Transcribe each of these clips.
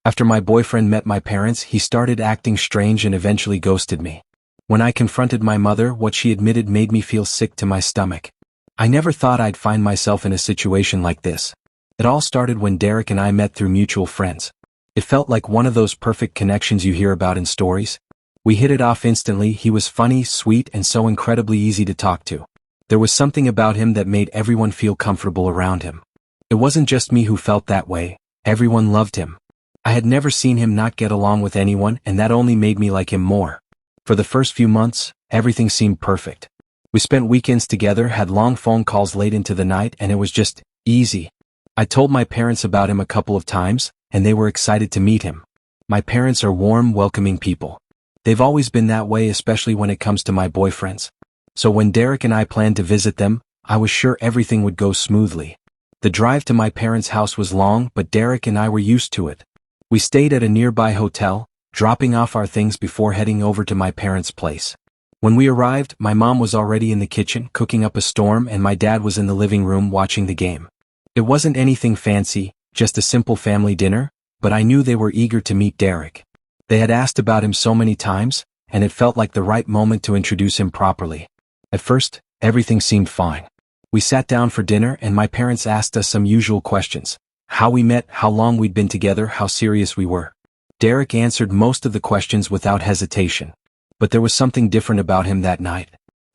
After my boyfriend met my parents, he started acting strange and eventually ghosted me. When I confronted my mother, what she admitted made me feel sick to my stomach. I never thought I'd find myself in a situation like this. It all started when Derek and I met through mutual friends. It felt like one of those perfect connections you hear about in stories. We hit it off instantly. He was funny, sweet, and so incredibly easy to talk to. There was something about him that made everyone feel comfortable around him. It wasn't just me who felt that way. Everyone loved him. I had never seen him not get along with anyone, and that only made me like him more. For the first few months, everything seemed perfect. We spent weekends together, had long phone calls late into the night, and it was just easy. I told my parents about him a couple of times, and they were excited to meet him. My parents are warm, welcoming people. They've always been that way, especially when it comes to my boyfriends. So when Derek and I planned to visit them, I was sure everything would go smoothly. The drive to my parents' house was long, but Derek and I were used to it. We stayed at a nearby hotel, dropping off our things before heading over to my parents' place. When we arrived, my mom was already in the kitchen cooking up a storm, and my dad was in the living room watching the game. It wasn't anything fancy, just a simple family dinner, but I knew they were eager to meet Derek. They had asked about him so many times, and it felt like the right moment to introduce him properly. At first, everything seemed fine. We sat down for dinner, and my parents asked us some usual questions. How we met, how long we'd been together, how serious we were. Derek answered most of the questions without hesitation. But there was something different about him that night.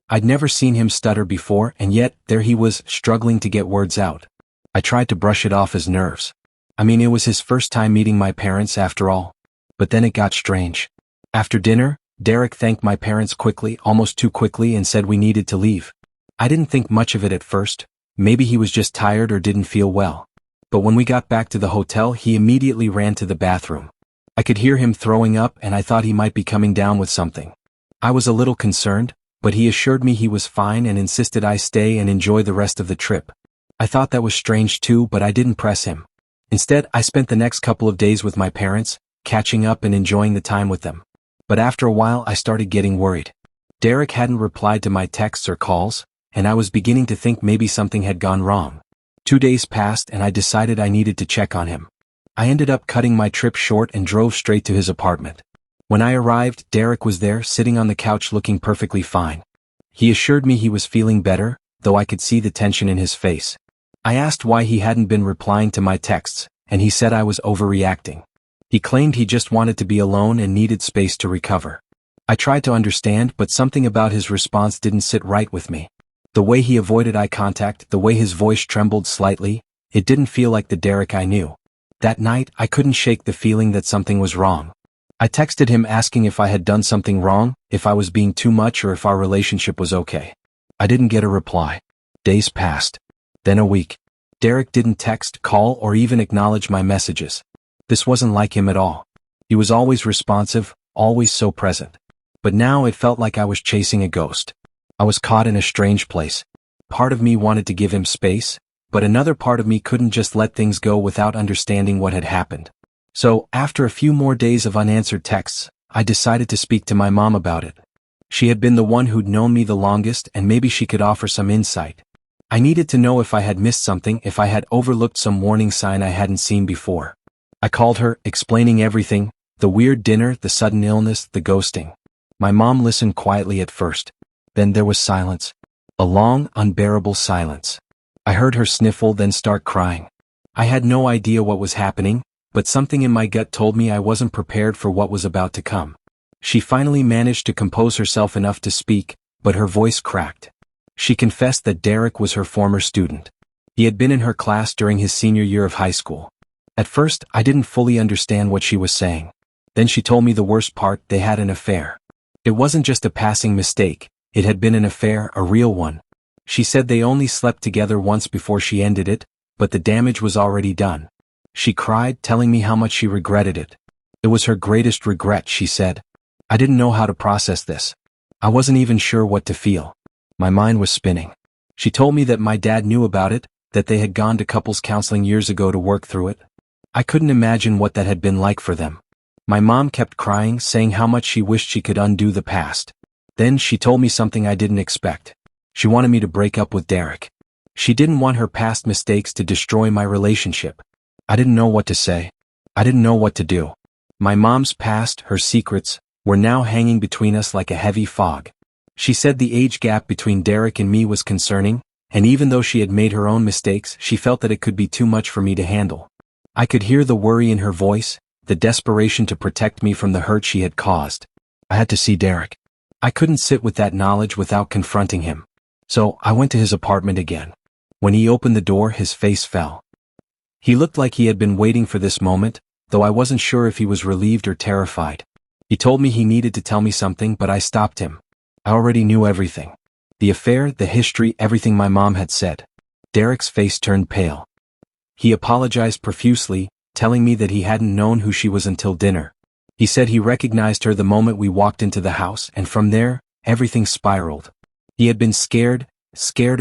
I'd never seen him stutter before, and yet, there he was, struggling to get words out. I tried to brush it off as nerves. I mean, it was his first time meeting my parents after all. But then it got strange. After dinner, Derek thanked my parents quickly, almost too quickly, and said we needed to leave. I didn't think much of it at first. Maybe he was just tired or didn't feel well. But when we got back to the hotel, he immediately ran to the bathroom. I could hear him throwing up, and I thought he might be coming down with something. I was a little concerned, but he assured me he was fine and insisted I stay and enjoy the rest of the trip. I thought that was strange too, but I didn't press him. Instead, I spent the next couple of days with my parents, catching up and enjoying the time with them. But after a while, I started getting worried. Derek hadn't replied to my texts or calls, and I was beginning to think maybe something had gone wrong. 2 days passed, and I decided I needed to check on him. I ended up cutting my trip short and drove straight to his apartment. When I arrived, Derek was there, sitting on the couch looking perfectly fine. He assured me he was feeling better, though I could see the tension in his face. I asked why he hadn't been replying to my texts, and he said I was overreacting. He claimed he just wanted to be alone and needed space to recover. I tried to understand, but something about his response didn't sit right with me. The way he avoided eye contact, the way his voice trembled slightly, it didn't feel like the Derek I knew. That night, I couldn't shake the feeling that something was wrong. I texted him asking if I had done something wrong, if I was being too much, or if our relationship was okay. I didn't get a reply. Days passed. Then a week. Derek didn't text, call, or even acknowledge my messages. This wasn't like him at all. He was always responsive, always so present. But now it felt like I was chasing a ghost. I was caught in a strange place. Part of me wanted to give him space, but another part of me couldn't just let things go without understanding what had happened. So, after a few more days of unanswered texts, I decided to speak to my mom about it. She had been the one who'd known me the longest, and maybe she could offer some insight. I needed to know if I had missed something, if I had overlooked some warning sign I hadn't seen before. I called her, explaining everything, the weird dinner, the sudden illness, the ghosting. My mom listened quietly at first. Then there was silence. A long, unbearable silence. I heard her sniffle, then start crying. I had no idea what was happening, but something in my gut told me I wasn't prepared for what was about to come. She finally managed to compose herself enough to speak, but her voice cracked. She confessed that Derek was her former student. He had been in her class during his senior year of high school. At first, I didn't fully understand what she was saying. Then she told me the worst part: they had an affair. It wasn't just a passing mistake, it had been an affair, a real one. She said they only slept together once before she ended it, but the damage was already done. She cried, telling me how much she regretted it. It was her greatest regret, she said. I didn't know how to process this. I wasn't even sure what to feel. My mind was spinning. She told me that my dad knew about it, that they had gone to couples counseling years ago to work through it. I couldn't imagine what that had been like for them. My mom kept crying, saying how much she wished she could undo the past. Then she told me something I didn't expect. She wanted me to break up with Derek. She didn't want her past mistakes to destroy my relationship. I didn't know what to say. I didn't know what to do. My mom's past, her secrets, were now hanging between us like a heavy fog. She said the age gap between Derek and me was concerning, and even though she had made her own mistakes, she felt that it could be too much for me to handle. I could hear the worry in her voice, the desperation to protect me from the hurt she had caused. I had to see Derek. I couldn't sit with that knowledge without confronting him. So, I went to his apartment again. When he opened the door, his face fell. He looked like he had been waiting for this moment, though I wasn't sure if he was relieved or terrified. He told me he needed to tell me something, but I stopped him. I already knew everything. The affair, the history, everything my mom had said. Derek's face turned pale. He apologized profusely, telling me that he hadn't known who she was until dinner. He said he recognized her the moment we walked into the house, and from there, everything spiraled. He had been scared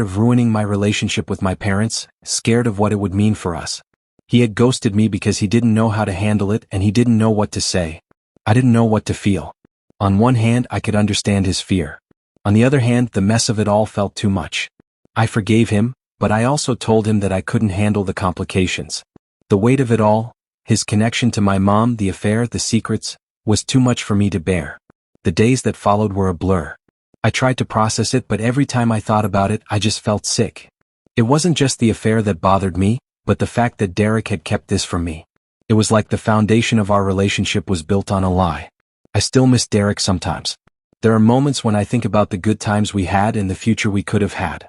of ruining my relationship with my parents, scared of what it would mean for us. He had ghosted me because he didn't know how to handle it and he didn't know what to say. I didn't know what to feel. On one hand, I could understand his fear. On the other hand, the mess of it all felt too much. I forgave him, but I also told him that I couldn't handle the complications. The weight of it all, his connection to my mom, the affair, the secrets, was too much for me to bear. The days that followed were a blur. I tried to process it, but every time I thought about it, I just felt sick. It wasn't just the affair that bothered me, but the fact that Derek had kept this from me. It was like the foundation of our relationship was built on a lie. I still miss Derek sometimes. There are moments when I think about the good times we had and the future we could have had.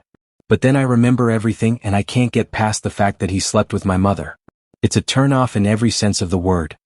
But then I remember everything and I can't get past the fact that he slept with my mother. It's a turn-off in every sense of the word.